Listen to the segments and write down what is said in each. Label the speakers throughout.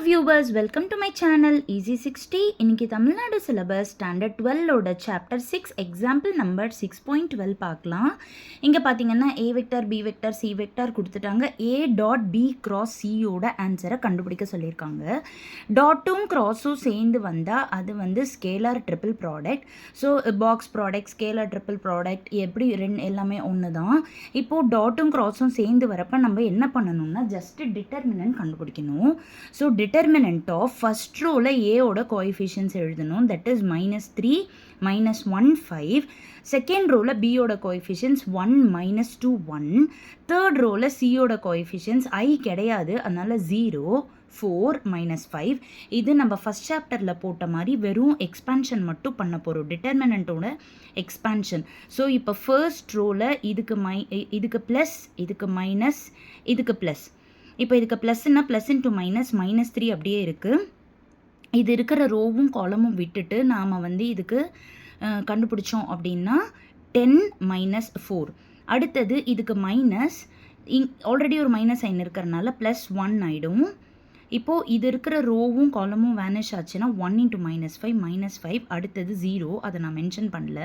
Speaker 1: viewers, welcome to my channel Easy 60. இன்னைக்கு Tamil Nadu syllabus standard 12ஓட chapter 6 example number 6.12 பார்க்கலாம். இங்கே பார்த்தீங்கன்னா A vector B vector C vector கொடுத்துட்டாங்க. A டாட் B கிராஸ் சியோட ஆன்சரை கண்டுபிடிக்க சொல்லியிருக்காங்க. டாட்டும் கிராஸும் சேர்ந்து வந்தால் அது வந்து scalar triple product. So box product scalar triple product எப்படி எல்லாமே ஒன்று தான். இப்போது டாட்டும் கிராஸும் சேர்ந்து வரப்போ நம்ம என்ன பண்ணணும்னா ஜஸ்ட் டிட்டர்மினன்ட் கண்டுபிடிக்கணும். So determinant of first rowல A ஓட coefficients எழுதணும், that is -3 -1 5. second rowல B ஓட coefficients 1 -2 1. third rowல C ஓட coefficients I கிடையாது, அதனால 0 4 -5. இது நம்ம ஃபஸ்ட் சாப்டரில் போட்ட மாதிரி வெறும் எக்ஸ்பான்ஷன் மட்டும் பண்ண போகிறோம், டிட்டர்மினண்ட்டோட எக்ஸ்பான்ஷன். ஸோ இப்போ ஃபர்ஸ்ட் ரோவில் இதுக்கு ப்ளஸ் இதுக்கு மைனஸ் இதுக்கு ப்ளஸ். இப்போ இதுக்கு ப்ளஸ்னா ப்ளஸ் இன்ட்டு -3 அப்படியே இருக்குது. இது இருக்கிற ரோவும் காலமும் விட்டுட்டு நாம் வந்து இதுக்கு கண்டுபிடிச்சோம் அப்படின்னா 10 -4. அடுத்தது இதுக்கு மைனஸ் ஆல்ரெடி ஒரு மைனஸ் சைன் இருக்கிறனால +1 ஆகிடும். இப்போது இது இருக்கிற ரோவும் காலமும் வேனிஷ் ஆச்சுன்னா 1 × -5 அடுத்தது 0, அதை நான் மென்ஷன் பண்ணல.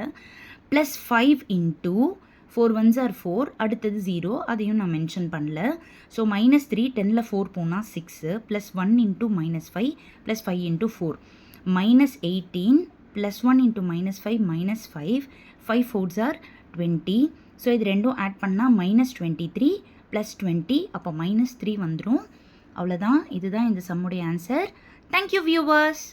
Speaker 1: +5 × 4 1s are 4, அடுத்தது 0, அதையும் நான் மென்ஷன் பண்ணல. ஸோ -3 10ல் 4 போனால் 6 +1 × -5 +5 × 4 -18 +1 × -5 -5 5 4s are 20. ஸோ இது ரெண்டும் ஆட் பண்ணால் -23 +20, அப்போ -3 வந்துடும். அவ்வளோதான், இதுதான் இந்த சம்முடைய ஆன்சர். Thank you viewers.